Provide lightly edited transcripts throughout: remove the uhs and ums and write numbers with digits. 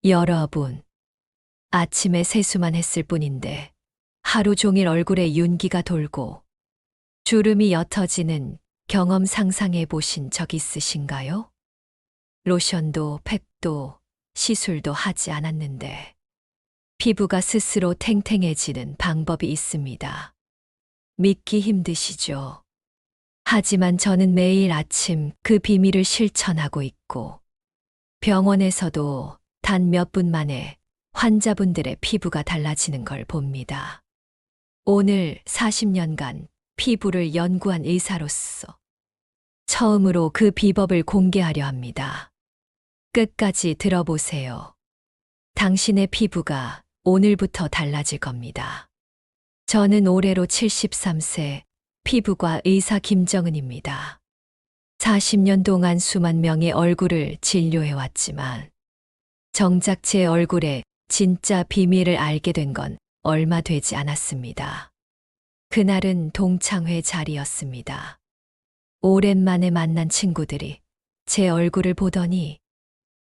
여러분, 아침에 세수만 했을 뿐인데 하루 종일 얼굴에 윤기가 돌고 주름이 옅어지는 경험 상상해 보신 적 있으신가요? 로션도 팩도 시술도 하지 않았는데 피부가 스스로 탱탱해지는 방법이 있습니다. 믿기 힘드시죠? 하지만 저는 매일 아침 그 비밀을 실천하고 있고 병원에서도 단 몇 분 만에 환자분들의 피부가 달라지는 걸 봅니다. 오늘 40년간 피부를 연구한 의사로서 처음으로 그 비법을 공개하려 합니다. 끝까지 들어보세요. 당신의 피부가 오늘부터 달라질 겁니다. 저는 올해로 73세 피부과 의사 김정은입니다. 40년 동안 수만 명의 얼굴을 진료해왔지만 정작 제 얼굴의 진짜 비밀을 알게 된 건 얼마 되지 않았습니다. 그날은 동창회 자리였습니다. 오랜만에 만난 친구들이 제 얼굴을 보더니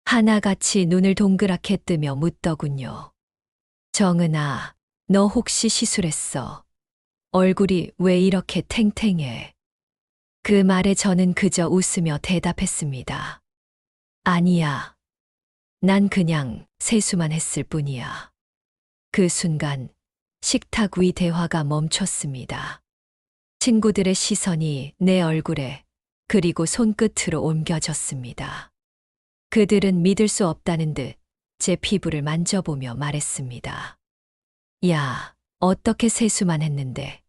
하나같이 눈을 동그랗게 뜨며 묻더군요. 정은아, 너 혹시 시술했어? 얼굴이 왜 이렇게 탱탱해? 그 말에 저는 그저 웃으며 대답했습니다. 아니야. 난 그냥 세수만 했을 뿐이야. 그 순간 식탁 위 대화가 멈췄습니다. 친구들의 시선이 내 얼굴에 그리고 손끝으로 옮겨졌습니다. 그들은 믿을 수 없다는 듯 제 피부를 만져보며 말했습니다. 야, 어떻게 세수만 했는데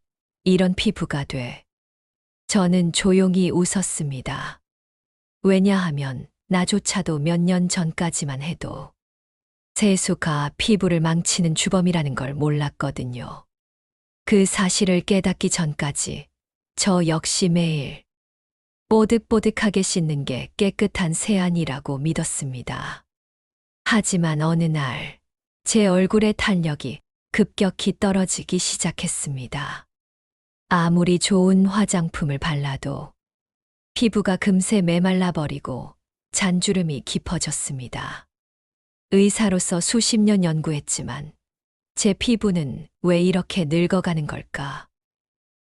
이런 피부가 돼? 저는 조용히 웃었습니다. 왜냐하면 나조차도 몇 년 전까지만 해도 세수가 피부를 망치는 주범이라는 걸 몰랐거든요. 그 사실을 깨닫기 전까지 저 역시 매일 뽀득뽀득하게 씻는 게 깨끗한 세안이라고 믿었습니다. 하지만 어느 날 제 얼굴의 탄력이 급격히 떨어지기 시작했습니다. 아무리 좋은 화장품을 발라도 피부가 금세 메말라버리고 잔주름이 깊어졌습니다. 의사로서 수십 년 연구했지만 제 피부는 왜 이렇게 늙어가는 걸까?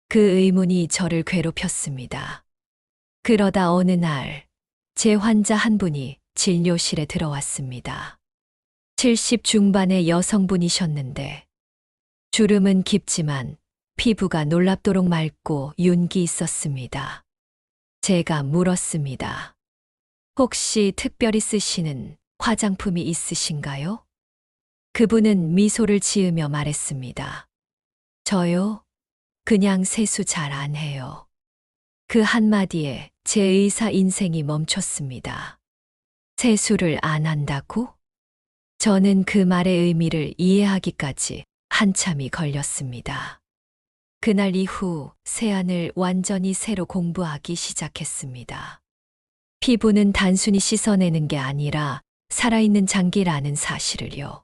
그 의문이 저를 괴롭혔습니다. 그러다 어느 날 제 환자 한 분이 진료실에 들어왔습니다. 70 중반의 여성분이셨는데 주름은 깊지만 피부가 놀랍도록 맑고 윤기 있었습니다. 제가 물었습니다. 혹시 특별히 쓰시는 화장품이 있으신가요? 그분은 미소를 지으며 말했습니다. 저요? 그냥 세수 잘 안 해요. 그 한마디에 제 의사 인생이 멈췄습니다. 세수를 안 한다고? 저는 그 말의 의미를 이해하기까지 한참이 걸렸습니다. 그날 이후 세안을 완전히 새로 공부하기 시작했습니다. 피부는 단순히 씻어내는 게 아니라 살아있는 장기라는 사실을요.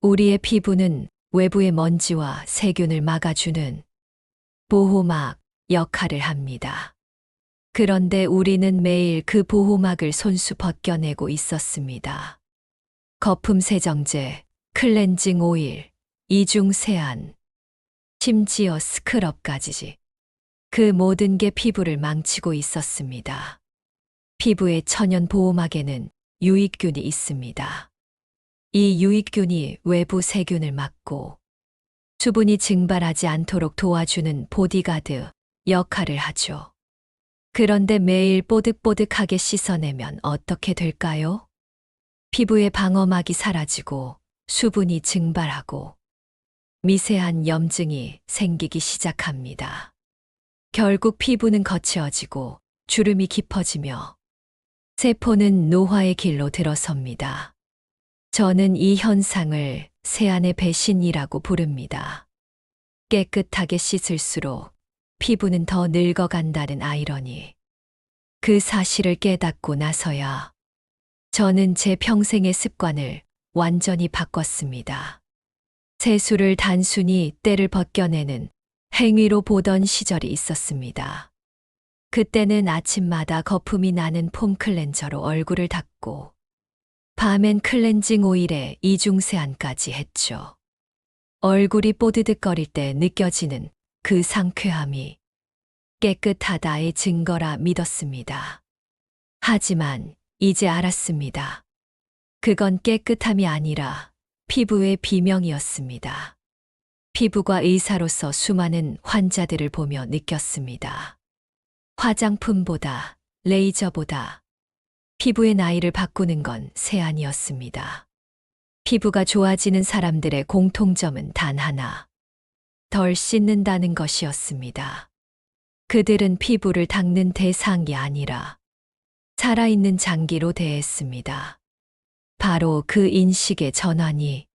우리의 피부는 외부의 먼지와 세균을 막아주는 보호막 역할을 합니다. 그런데 우리는 매일 그 보호막을 손수 벗겨내고 있었습니다. 거품 세정제, 클렌징 오일, 이중 세안, 심지어 스크럽까지. 그 모든 게 피부를 망치고 있었습니다. 피부의 천연 보호막에는 유익균이 있습니다. 이 유익균이 외부 세균을 막고 수분이 증발하지 않도록 도와주는 보디가드 역할을 하죠. 그런데 매일 뽀득뽀득하게 씻어내면 어떻게 될까요? 피부의 방어막이 사라지고 수분이 증발하고 미세한 염증이 생기기 시작합니다. 결국 피부는 거칠어지고 주름이 깊어지며 세포는 노화의 길로 들어섭니다. 저는 이 현상을 세안의 배신이라고 부릅니다. 깨끗하게 씻을수록 피부는 더 늙어간다는 아이러니. 그 사실을 깨닫고 나서야 저는 제 평생의 습관을 완전히 바꿨습니다. 세수를 단순히 때를 벗겨내는 행위로 보던 시절이 있었습니다. 그때는 아침마다 거품이 나는 폼 클렌저로 얼굴을 닦고 밤엔 클렌징 오일에 이중세안까지 했죠. 얼굴이 뽀드득거릴 때 느껴지는 그 상쾌함이 깨끗하다의 증거라 믿었습니다. 하지만 이제 알았습니다. 그건 깨끗함이 아니라 피부의 비명이었습니다. 피부과 의사로서 수많은 환자들을 보며 느꼈습니다. 화장품보다, 레이저보다 피부의 나이를 바꾸는 건 세안이었습니다. 피부가 좋아지는 사람들의 공통점은 단 하나. 덜 씻는다는 것이었습니다. 그들은 피부를 닦는 대상이 아니라 살아있는 장기로 대했습니다. 바로 그 인식의 전환이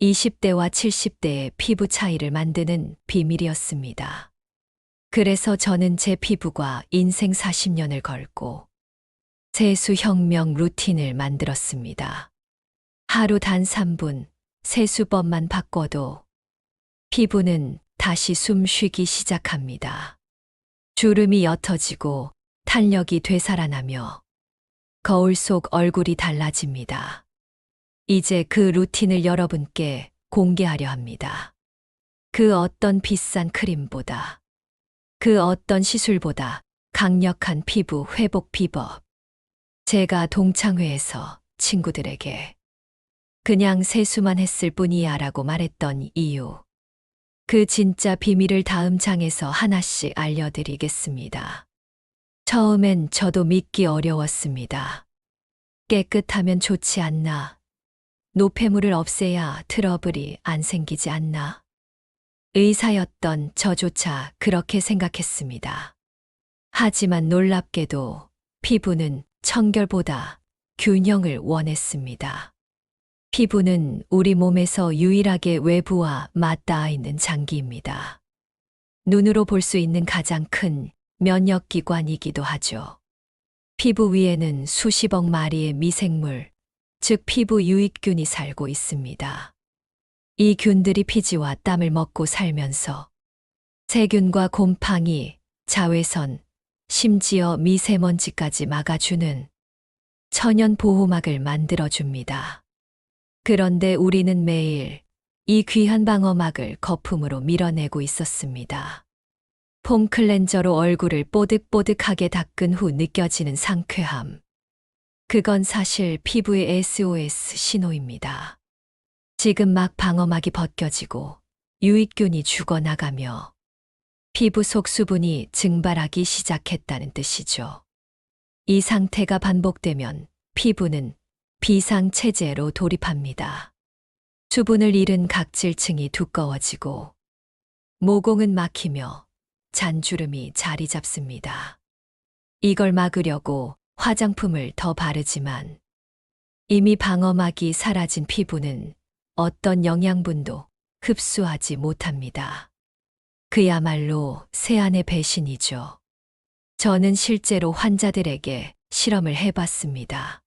20대와 70대의 피부 차이를 만드는 비밀이었습니다. 그래서 저는 제 피부과 인생 40년을 걸고 세수혁명 루틴을 만들었습니다. 하루 단 3분 세수법만 바꿔도 피부는 다시 숨 쉬기 시작합니다. 주름이 옅어지고 탄력이 되살아나며 거울 속 얼굴이 달라집니다. 이제 그 루틴을 여러분께 공개하려 합니다. 그 어떤 비싼 크림보다, 그 어떤 시술보다 강력한 피부 회복 비법. 제가 동창회에서 친구들에게 그냥 세수만 했을 뿐이야 라고 말했던 이유. 그 진짜 비밀을 다음 장에서 하나씩 알려드리겠습니다. 처음엔 저도 믿기 어려웠습니다. 깨끗하면 좋지 않나? 노폐물을 없애야 트러블이 안 생기지 않나? 의사였던 저조차 그렇게 생각했습니다. 하지만 놀랍게도 피부는 청결보다 균형을 원했습니다. 피부는 우리 몸에서 유일하게 외부와 맞닿아 있는 장기입니다. 눈으로 볼 수 있는 가장 큰 면역기관이기도 하죠. 피부 위에는 수십억 마리의 미생물, 즉 피부 유익균이 살고 있습니다. 이 균들이 피지와 땀을 먹고 살면서 세균과 곰팡이, 자외선, 심지어 미세먼지까지 막아주는 천연 보호막을 만들어줍니다. 그런데 우리는 매일 이 귀한 방어막을 거품으로 밀어내고 있었습니다. 폼 클렌저로 얼굴을 뽀득뽀득하게 닦은 후 느껴지는 상쾌함. 그건 사실 피부의 SOS 신호입니다. 지금 막 방어막이 벗겨지고 유익균이 죽어나가며 피부 속 수분이 증발하기 시작했다는 뜻이죠. 이 상태가 반복되면 피부는 비상체제로 돌입합니다. 수분을 잃은 각질층이 두꺼워지고 모공은 막히며 잔주름이 자리 잡습니다. 이걸 막으려고 화장품을 더 바르지만 이미 방어막이 사라진 피부는 어떤 영양분도 흡수하지 못합니다. 그야말로 세안의 배신이죠. 저는 실제로 환자들에게 실험을 해봤습니다.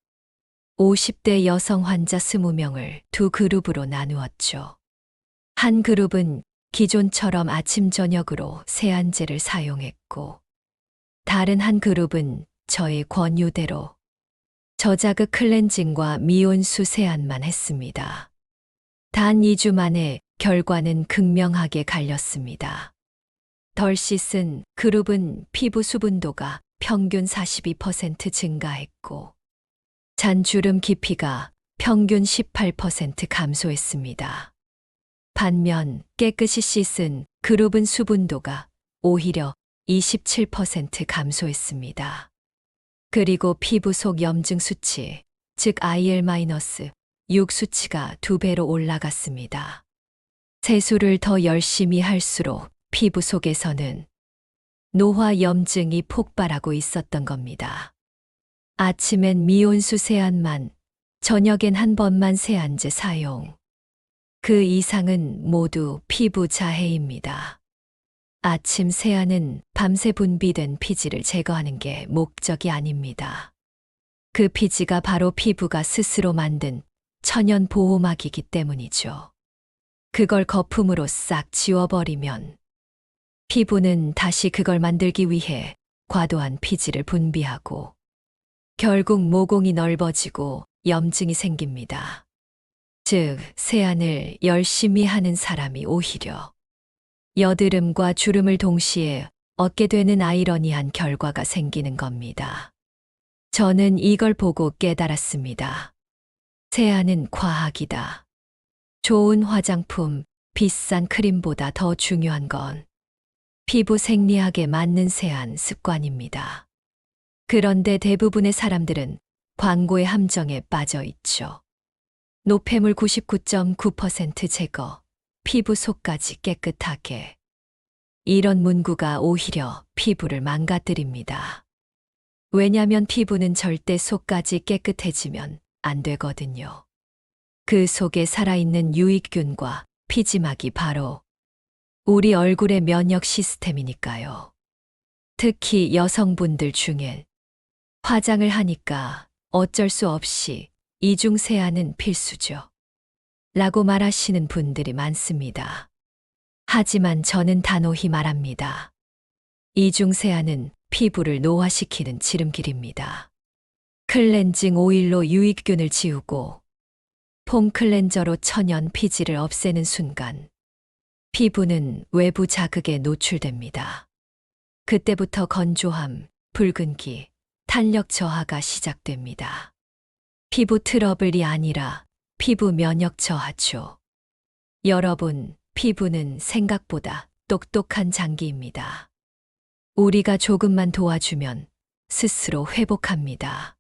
50대 여성 환자 20명을 두 그룹으로 나누었죠. 한 그룹은 기존처럼 아침 저녁으로 세안제를 사용했고, 다른 한 그룹은 저의 권유대로 저자극 클렌징과 미온수 세안만 했습니다. 단 2주 만에 결과는 극명하게 갈렸습니다. 덜 씻은 그룹은 피부 수분도가 평균 42% 증가했고, 잔주름 깊이가 평균 18% 감소했습니다. 반면 깨끗이 씻은 그룹은 수분도가 오히려 27% 감소했습니다. 그리고 피부 속 염증 수치, 즉 IL-6 수치가 2배로 올라갔습니다. 세수를 더 열심히 할수록 피부 속에서는 노화 염증이 폭발하고 있었던 겁니다. 아침엔 미온수 세안만, 저녁엔 한 번만 세안제 사용. 그 이상은 모두 피부 자해입니다. 아침 세안은 밤새 분비된 피지를 제거하는 게 목적이 아닙니다. 그 피지가 바로 피부가 스스로 만든 천연 보호막이기 때문이죠. 그걸 거품으로 싹 지워버리면 피부는 다시 그걸 만들기 위해 과도한 피지를 분비하고 결국 모공이 넓어지고 염증이 생깁니다. 즉, 세안을 열심히 하는 사람이 오히려 여드름과 주름을 동시에 얻게 되는 아이러니한 결과가 생기는 겁니다. 저는 이걸 보고 깨달았습니다. 세안은 과학이다. 좋은 화장품, 비싼 크림보다 더 중요한 건 피부 생리학에 맞는 세안 습관입니다. 그런데 대부분의 사람들은 광고의 함정에 빠져 있죠. 노폐물 99.9% 제거, 피부 속까지 깨끗하게. 이런 문구가 오히려 피부를 망가뜨립니다. 왜냐면 피부는 절대 속까지 깨끗해지면 안 되거든요. 그 속에 살아있는 유익균과 피지막이 바로 우리 얼굴의 면역 시스템이니까요. 특히 여성분들 중엔 화장을 하니까 어쩔 수 없이 이중 세안은 필수죠. 라고 말하시는 분들이 많습니다. 하지만 저는 단호히 말합니다. 이중 세안은 피부를 노화시키는 지름길입니다. 클렌징 오일로 유익균을 지우고 폼 클렌저로 천연 피지를 없애는 순간 피부는 외부 자극에 노출됩니다. 그때부터 건조함, 붉은기, 탄력 저하가 시작됩니다. 피부 트러블이 아니라 피부 면역 저하죠. 여러분, 피부는 생각보다 똑똑한 장기입니다. 우리가 조금만 도와주면 스스로 회복합니다.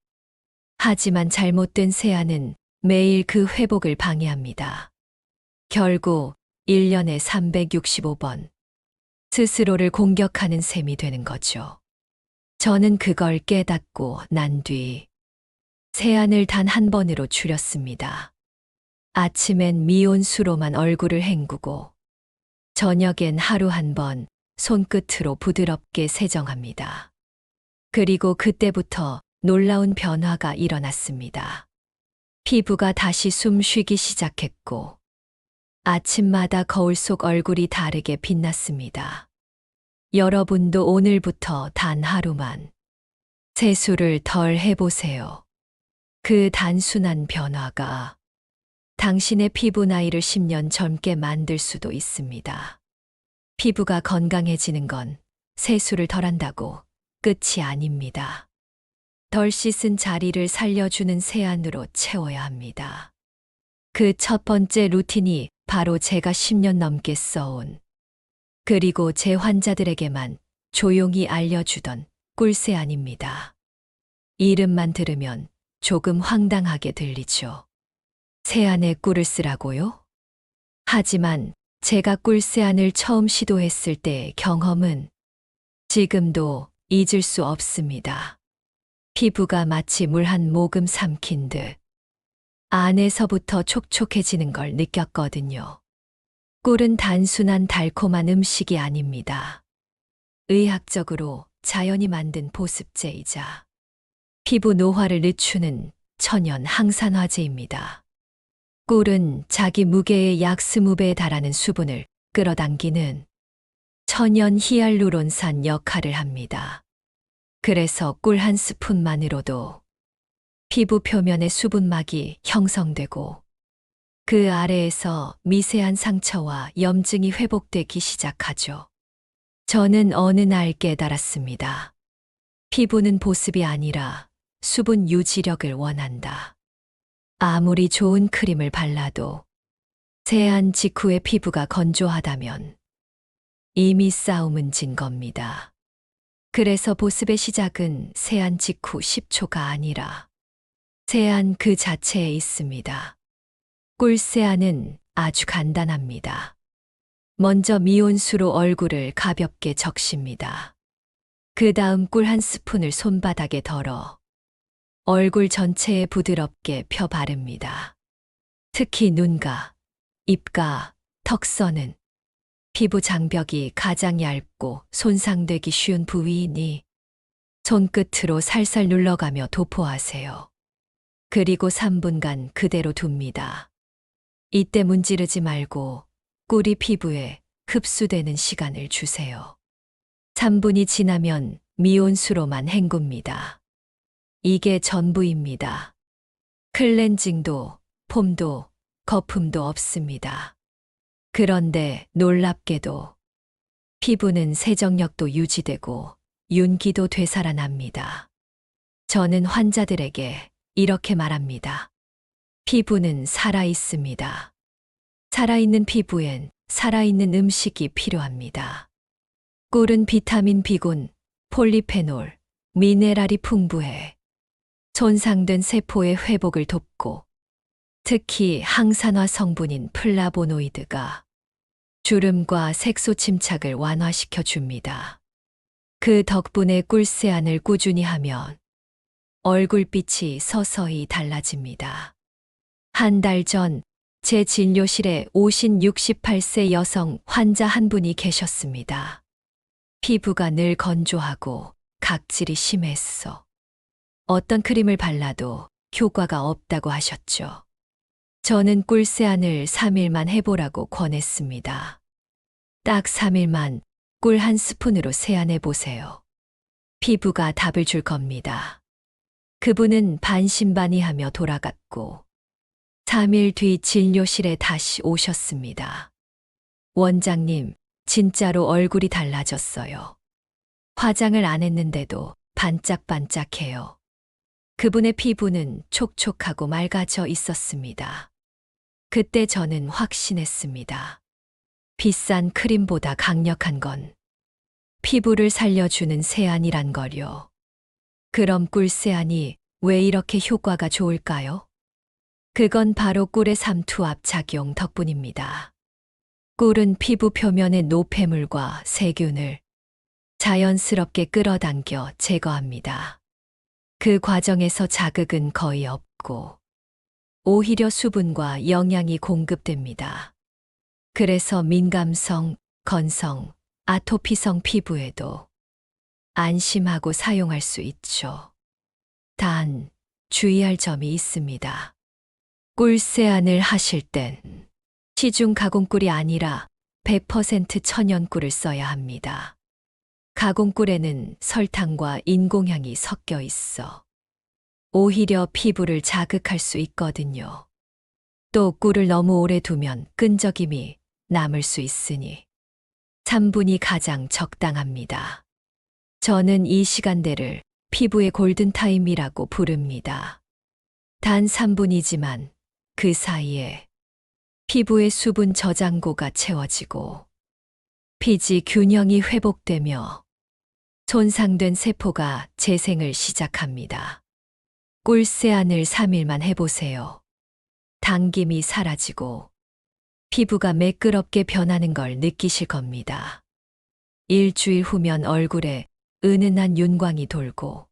하지만 잘못된 세안은 매일 그 회복을 방해합니다. 결국 1년에 365번 스스로를 공격하는 셈이 되는 거죠. 저는 그걸 깨닫고 난 뒤 세안을 단 한 번으로 줄였습니다. 아침엔 미온수로만 얼굴을 헹구고 저녁엔 하루 한 번 손끝으로 부드럽게 세정합니다. 그리고 그때부터 놀라운 변화가 일어났습니다. 피부가 다시 숨 쉬기 시작했고 아침마다 거울 속 얼굴이 다르게 빛났습니다. 여러분도 오늘부터 단 하루만 세수를 덜 해보세요. 그 단순한 변화가 당신의 피부 나이를 10년 젊게 만들 수도 있습니다. 피부가 건강해지는 건 세수를 덜 한다고 끝이 아닙니다. 덜 씻은 자리를 살려주는 세안으로 채워야 합니다. 그 첫 번째 루틴이 바로 제가 10년 넘게 써온, 그리고 제 환자들에게만 조용히 알려주던 꿀세안입니다. 이름만 들으면 조금 황당하게 들리죠. 세안에 꿀을 쓰라고요? 하지만 제가 꿀세안을 처음 시도했을 때의 경험은 지금도 잊을 수 없습니다. 피부가 마치 물 한 모금 삼킨 듯 안에서부터 촉촉해지는 걸 느꼈거든요. 꿀은 단순한 달콤한 음식이 아닙니다. 의학적으로 자연이 만든 보습제이자 피부 노화를 늦추는 천연 항산화제입니다. 꿀은 자기 무게의 약 20배에 달하는 수분을 끌어당기는 천연 히알루론산 역할을 합니다. 그래서 꿀 한 스푼만으로도 피부 표면의 수분막이 형성되고 그 아래에서 미세한 상처와 염증이 회복되기 시작하죠. 저는 어느 날 깨달았습니다. 피부는 보습이 아니라 수분 유지력을 원한다. 아무리 좋은 크림을 발라도 세안 직후에 피부가 건조하다면 이미 싸움은 진 겁니다. 그래서 보습의 시작은 세안 직후 10초가 아니라 세안 그 자체에 있습니다. 꿀세안은 아주 간단합니다. 먼저 미온수로 얼굴을 가볍게 적십니다. 그 다음 꿀 한 스푼을 손바닥에 덜어 얼굴 전체에 부드럽게 펴 바릅니다. 특히 눈가, 입가, 턱선은 피부 장벽이 가장 얇고 손상되기 쉬운 부위이니 손끝으로 살살 눌러가며 도포하세요. 그리고 3분간 그대로 둡니다. 이때 문지르지 말고 꿀이 피부에 흡수되는 시간을 주세요. 3분이 지나면 미온수로만 헹굽니다. 이게 전부입니다. 클렌징도, 폼도, 거품도 없습니다. 그런데 놀랍게도 피부는 세정력도 유지되고 윤기도 되살아납니다. 저는 환자들에게 이렇게 말합니다. 피부는 살아있습니다. 살아있는 피부엔 살아있는 음식이 필요합니다. 꿀은 비타민 B군, 폴리페놀, 미네랄이 풍부해 손상된 세포의 회복을 돕고 특히 항산화 성분인 플라보노이드가 주름과 색소 침착을 완화시켜 줍니다. 그 덕분에 꿀세안을 꾸준히 하면 얼굴빛이 서서히 달라집니다. 한 달 전 제 진료실에 오신 68세 여성 환자 한 분이 계셨습니다. 피부가 늘 건조하고 각질이 심했어. 어떤 크림을 발라도 효과가 없다고 하셨죠. 저는 꿀세안을 3일만 해보라고 권했습니다. 딱 3일만 꿀 한 스푼으로 세안해 보세요. 피부가 답을 줄 겁니다. 그분은 반신반의하며 돌아갔고 3일 뒤 진료실에 다시 오셨습니다. 원장님, 진짜로 얼굴이 달라졌어요. 화장을 안 했는데도 반짝반짝해요. 그분의 피부는 촉촉하고 맑아져 있었습니다. 그때 저는 확신했습니다. 비싼 크림보다 강력한 건 피부를 살려주는 세안이란 걸요. 그럼 꿀세안이 왜 이렇게 효과가 좋을까요? 그건 바로 꿀의 삼투압 작용 덕분입니다. 꿀은 피부 표면의 노폐물과 세균을 자연스럽게 끌어당겨 제거합니다. 그 과정에서 자극은 거의 없고 오히려 수분과 영양이 공급됩니다. 그래서 민감성, 건성, 아토피성 피부에도 안심하고 사용할 수 있죠. 단, 주의할 점이 있습니다. 꿀세안을 하실 땐 시중 가공꿀이 아니라 100% 천연꿀을 써야 합니다. 가공꿀에는 설탕과 인공향이 섞여 있어 오히려 피부를 자극할 수 있거든요. 또 꿀을 너무 오래 두면 끈적임이 남을 수 있으니 3분이 가장 적당합니다. 저는 이 시간대를 피부의 골든타임이라고 부릅니다. 단 3분이지만 그 사이에 피부의 수분 저장고가 채워지고 피지 균형이 회복되며 손상된 세포가 재생을 시작합니다. 꿀세안을 3일만 해보세요. 당김이 사라지고 피부가 매끄럽게 변하는 걸 느끼실 겁니다. 일주일 후면 얼굴에 은은한 윤광이 돌고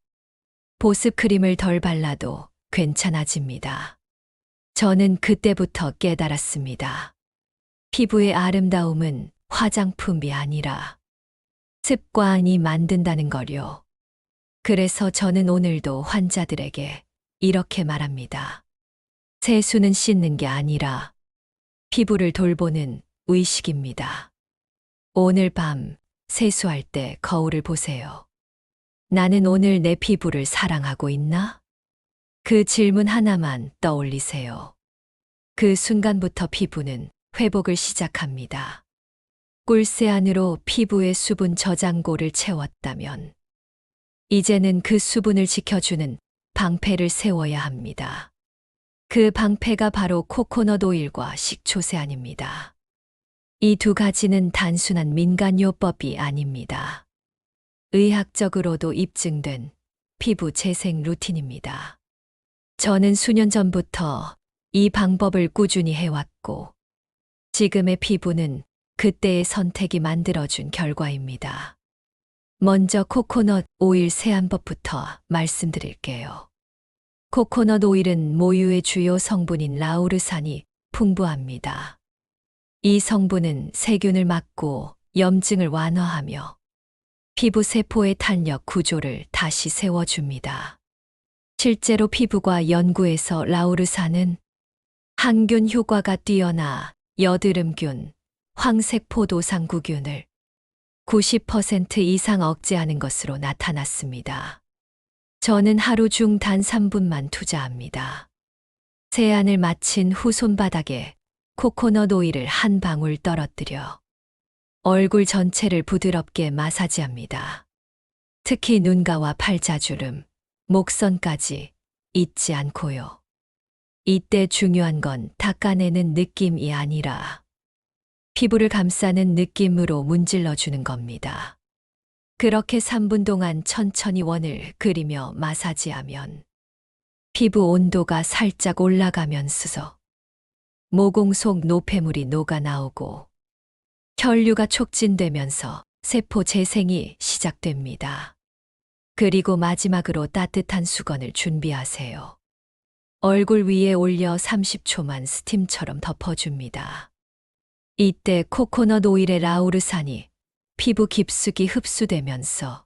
보습크림을 덜 발라도 괜찮아집니다. 저는 그때부터 깨달았습니다. 피부의 아름다움은 화장품이 아니라 습관이 만든다는 걸요. 그래서 저는 오늘도 환자들에게 이렇게 말합니다. 세수는 씻는 게 아니라 피부를 돌보는 의식입니다. 오늘 밤 세수할 때 거울을 보세요. 나는 오늘 내 피부를 사랑하고 있나? 그 질문 하나만 떠올리세요. 그 순간부터 피부는 회복을 시작합니다. 꿀세안으로 피부의 수분 저장고를 채웠다면 이제는 그 수분을 지켜주는 방패를 세워야 합니다. 그 방패가 바로 코코넛 오일과 식초세안입니다. 이 두 가지는 단순한 민간요법이 아닙니다. 의학적으로도 입증된 피부 재생 루틴입니다. 저는 수년 전부터 이 방법을 꾸준히 해왔고 지금의 피부는 그때의 선택이 만들어준 결과입니다. 먼저 코코넛 오일 세안법부터 말씀드릴게요. 코코넛 오일은 모유의 주요 성분인 라우르산이 풍부합니다. 이 성분은 세균을 막고 염증을 완화하며 피부 세포의 탄력 구조를 다시 세워줍니다. 실제로 피부과 연구에서 라우르산은 항균 효과가 뛰어나 여드름균, 황색포도상구균을 90% 이상 억제하는 것으로 나타났습니다. 저는 하루 중 단 3분만 투자합니다. 세안을 마친 후 손바닥에 코코넛 오일을 한 방울 떨어뜨려 얼굴 전체를 부드럽게 마사지합니다. 특히 눈가와 팔자주름, 목선까지 잊지 않고요. 이때 중요한 건 닦아내는 느낌이 아니라 피부를 감싸는 느낌으로 문질러 주는 겁니다. 그렇게 3분 동안 천천히 원을 그리며 마사지하면 피부 온도가 살짝 올라가면서 모공 속 노폐물이 녹아 나오고 혈류가 촉진되면서 세포 재생이 시작됩니다. 그리고 마지막으로 따뜻한 수건을 준비하세요. 얼굴 위에 올려 30초만 스팀처럼 덮어줍니다. 이때 코코넛 오일의 라우르산이 피부 깊숙이 흡수되면서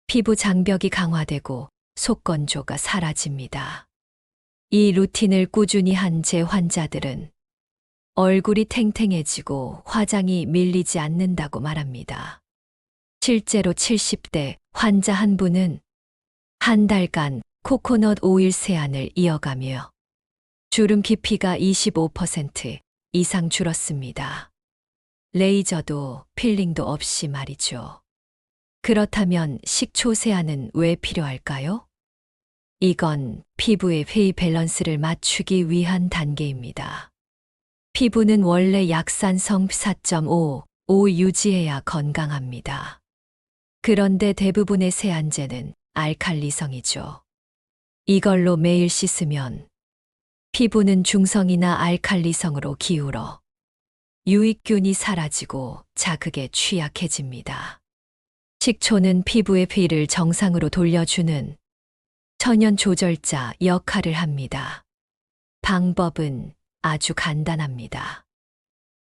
피부 장벽이 강화되고 속건조가 사라집니다. 이 루틴을 꾸준히 한 제 환자들은 얼굴이 탱탱해지고 화장이 밀리지 않는다고 말합니다. 실제로 70대 환자 한 분은 한 달간 코코넛 오일 세안을 이어가며 주름 깊이가 25% 이상 줄었습니다. 레이저도 필링도 없이 말이죠. 그렇다면 식초 세안은 왜 필요할까요? 이건 피부의 pH 밸런스를 맞추기 위한 단계입니다. 피부는 원래 약산성 4.5 유지해야 건강합니다. 그런데 대부분의 세안제는 알칼리성이죠. 이걸로 매일 씻으면 피부는 중성이나 알칼리성으로 기울어 유익균이 사라지고 자극에 취약해집니다. 식초는 피부의 pH를 정상으로 돌려주는 천연 조절자 역할을 합니다. 방법은 아주 간단합니다.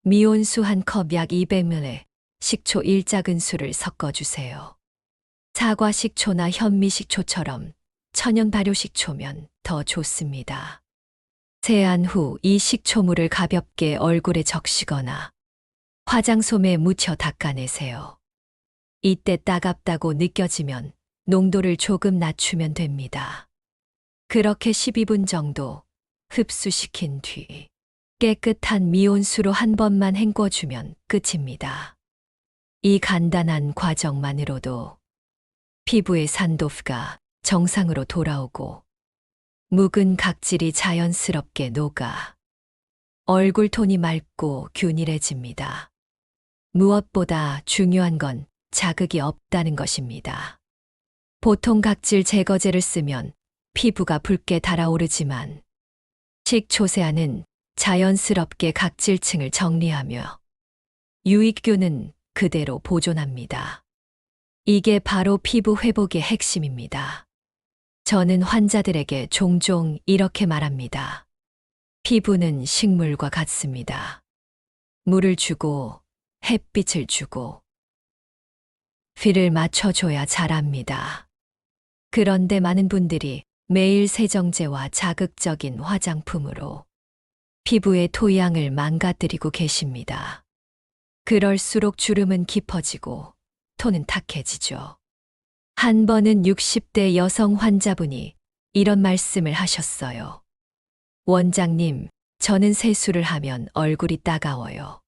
미온수 한 컵 약 200ml에 식초 1작은술을 섞어주세요. 사과 식초나 현미 식초처럼 천연 발효 식초면 더 좋습니다. 세안 후 이 식초물을 가볍게 얼굴에 적시거나 화장솜에 묻혀 닦아내세요. 이때 따갑다고 느껴지면 농도를 조금 낮추면 됩니다. 그렇게 12분 정도 흡수시킨 뒤 깨끗한 미온수로 한 번만 헹궈주면 끝입니다. 이 간단한 과정만으로도 피부의 산도프가 정상으로 돌아오고 묵은 각질이 자연스럽게 녹아 얼굴 톤이 맑고 균일해집니다. 무엇보다 중요한 건 자극이 없다는 것입니다. 보통 각질 제거제를 쓰면 피부가 붉게 달아오르지만 식초 세안은 자연스럽게 각질층을 정리하며 유익균은 그대로 보존합니다. 이게 바로 피부 회복의 핵심입니다. 저는 환자들에게 종종 이렇게 말합니다. 피부는 식물과 같습니다. 물을 주고 햇빛을 주고 비를 맞춰줘야 자랍니다. 그런데 많은 분들이 매일 세정제와 자극적인 화장품으로 피부의 토양을 망가뜨리고 계십니다. 그럴수록 주름은 깊어지고 톤은 탁해지죠. 한 번은 60대 여성 환자분이 이런 말씀을 하셨어요. 원장님, 저는 세수를 하면 얼굴이 따가워요.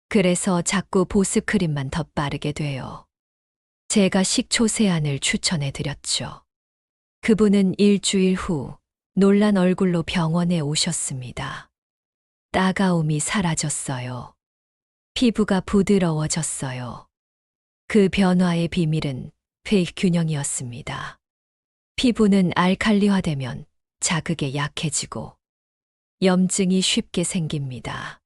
그래서 자꾸 보습크림만 더 바르게 돼요. 제가 식초 세안을 추천해 드렸죠. 그분은 일주일 후 놀란 얼굴로 병원에 오셨습니다. 따가움이 사라졌어요. 피부가 부드러워졌어요. 그 변화의 비밀은 pH 균형이었습니다. 피부는 알칼리화되면 자극에 약해지고 염증이 쉽게 생깁니다.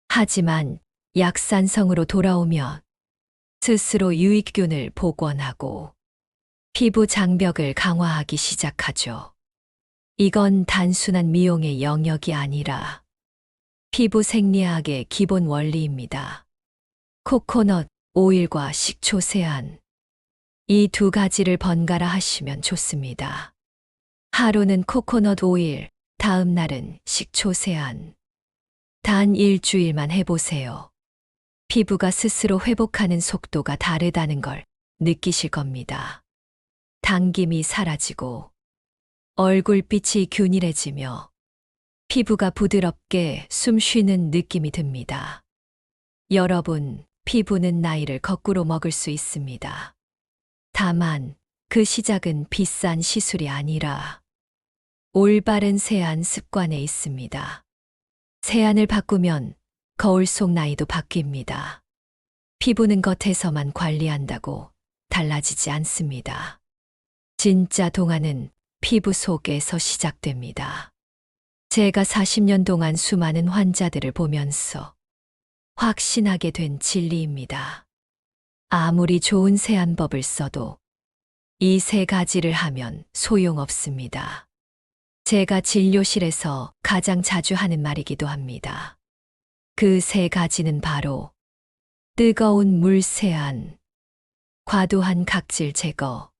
하지만 약산성으로 돌아오면 스스로 유익균을 복원하고 피부 장벽을 강화하기 시작하죠. 이건 단순한 미용의 영역이 아니라 피부 생리학의 기본 원리입니다. 코코넛 오일과 식초 세안. 이 두 가지를 번갈아 하시면 좋습니다. 하루는 코코넛 오일, 다음 날은 식초 세안. 단 일주일만 해보세요. 피부가 스스로 회복하는 속도가 다르다는 걸 느끼실 겁니다. 당김이 사라지고 얼굴빛이 균일해지며 피부가 부드럽게 숨 쉬는 느낌이 듭니다. 여러분, 피부는 나이를 거꾸로 먹을 수 있습니다. 다만 그 시작은 비싼 시술이 아니라 올바른 세안 습관에 있습니다. 세안을 바꾸면 거울 속 나이도 바뀝니다. 피부는 겉에서만 관리한다고 달라지지 않습니다. 진짜 동안은 피부 속에서 시작됩니다. 제가 40년 동안 수많은 환자들을 보면서 확신하게 된 진리입니다. 아무리 좋은 세안법을 써도 이 세 가지를 하면 소용없습니다. 제가 진료실에서 가장 자주 하는 말이기도 합니다. 그 세 가지는 바로 뜨거운 물 세안, 과도한 각질 제거,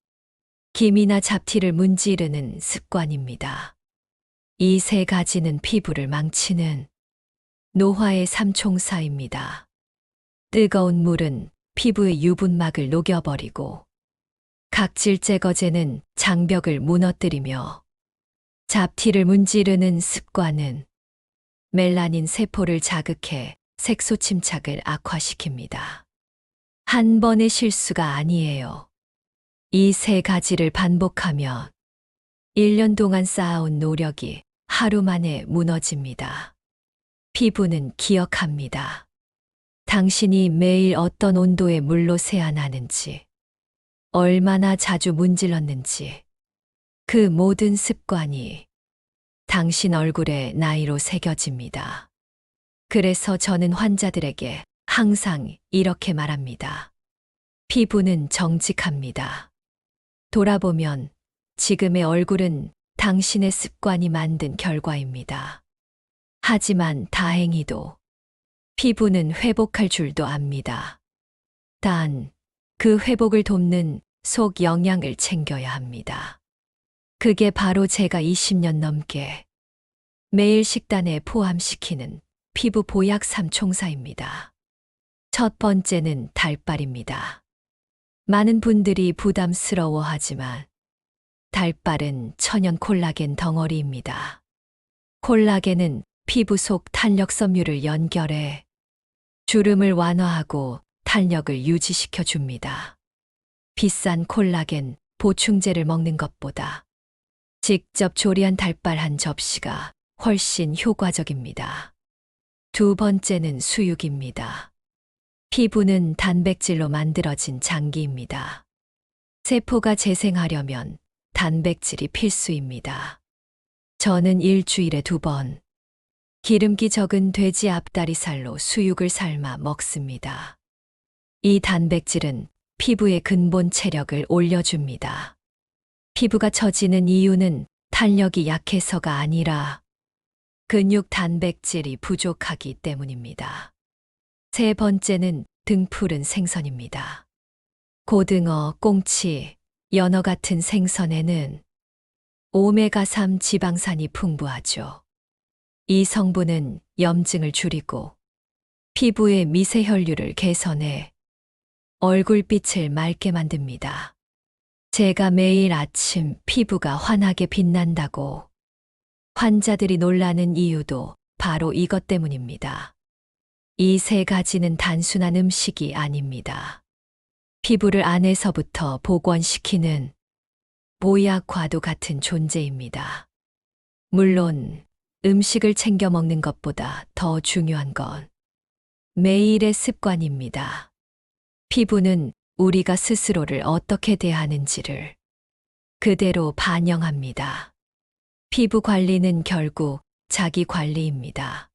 기미나 잡티를 문지르는 습관입니다. 이 세 가지는 피부를 망치는 노화의 삼총사입니다. 뜨거운 물은 피부의 유분막을 녹여버리고, 각질 제거제는 장벽을 무너뜨리며, 잡티를 문지르는 습관은 멜라닌 세포를 자극해 색소 침착을 악화시킵니다. 한 번의 실수가 아니에요. 이 세 가지를 반복하면 1년 동안 쌓아온 노력이 하루 만에 무너집니다. 피부는 기억합니다. 당신이 매일 어떤 온도의 물로 세안하는지, 얼마나 자주 문질렀는지, 그 모든 습관이 당신 얼굴에 나이로 새겨집니다. 그래서 저는 환자들에게 항상 이렇게 말합니다. 피부는 정직합니다. 돌아보면 지금의 얼굴은 당신의 습관이 만든 결과입니다. 하지만 다행히도 피부는 회복할 줄도 압니다. 단, 그 회복을 돕는 속 영양을 챙겨야 합니다. 그게 바로 제가 20년 넘게 매일 식단에 포함시키는 피부 보약 삼총사입니다. 첫 번째는 달빨입니다. 많은 분들이 부담스러워하지만 달빨은 천연 콜라겐 덩어리입니다. 콜라겐은 피부 속 탄력 섬유를 연결해 주름을 완화하고 탄력을 유지시켜 줍니다. 비싼 콜라겐 보충제를 먹는 것보다 직접 조리한 달빨 한 접시가 훨씬 효과적입니다. 두 번째는 수육입니다. 피부는 단백질로 만들어진 장기입니다. 세포가 재생하려면 단백질이 필수입니다. 저는 일주일에 2번 기름기 적은 돼지 앞다리살로 수육을 삶아 먹습니다. 이 단백질은 피부의 근본 체력을 올려줍니다. 피부가 처지는 이유는 탄력이 약해서가 아니라 근육 단백질이 부족하기 때문입니다. 세 번째는 등푸른 생선입니다. 고등어, 꽁치, 연어 같은 생선에는 오메가3 지방산이 풍부하죠. 이 성분은 염증을 줄이고 피부의 미세혈류를 개선해 얼굴빛을 맑게 만듭니다. 제가 매일 아침 피부가 환하게 빛난다고 환자들이 놀라는 이유도 바로 이것 때문입니다. 이 세 가지는 단순한 음식이 아닙니다. 피부를 안에서부터 복원시키는 보약과도 같은 존재입니다. 물론 음식을 챙겨 먹는 것보다 더 중요한 건 매일의 습관입니다. 피부는 우리가 스스로를 어떻게 대하는지를 그대로 반영합니다. 피부 관리는 결국 자기 관리입니다.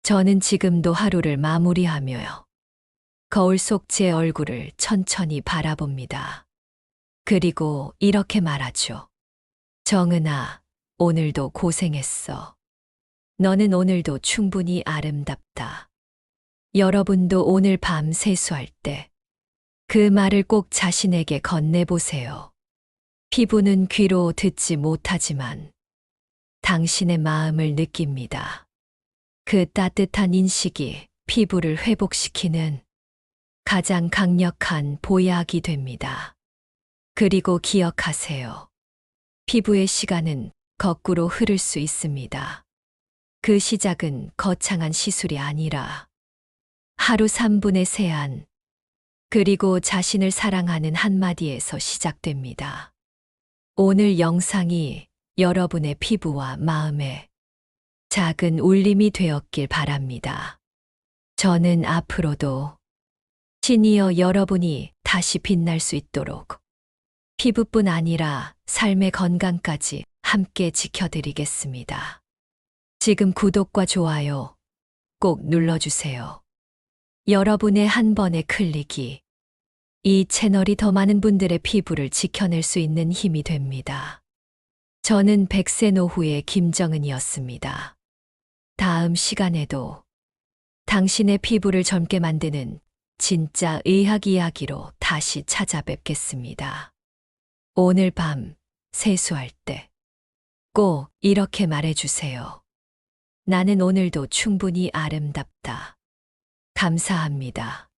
저는 지금도 하루를 마무리하며요. 거울 속 제 얼굴을 천천히 바라봅니다. 그리고 이렇게 말하죠. 정은아, 오늘도 고생했어. 너는 오늘도 충분히 아름답다. 여러분도 오늘 밤 세수할 때 그 말을 꼭 자신에게 건네보세요. 피부는 귀로 듣지 못하지만 당신의 마음을 느낍니다. 그 따뜻한 인식이 피부를 회복시키는 가장 강력한 보약이 됩니다. 그리고 기억하세요. 피부의 시간은 거꾸로 흐를 수 있습니다. 그 시작은 거창한 시술이 아니라 하루 3분의 세안, 그리고 자신을 사랑하는 한마디에서 시작됩니다. 오늘 영상이 여러분의 피부와 마음에 작은 울림이 되었길 바랍니다. 저는 앞으로도 시니어 여러분이 다시 빛날 수 있도록 피부뿐 아니라 삶의 건강까지 함께 지켜드리겠습니다. 지금 구독과 좋아요 꼭 눌러주세요. 여러분의 한 번의 클릭이 이 채널이 더 많은 분들의 피부를 지켜낼 수 있는 힘이 됩니다. 저는 100세 노후의 김정은이었습니다. 다음 시간에도 당신의 피부를 젊게 만드는 진짜 의학 이야기로 다시 찾아뵙겠습니다. 오늘 밤 세수할 때 꼭 이렇게 말해주세요. 나는 오늘도 충분히 아름답다. 감사합니다.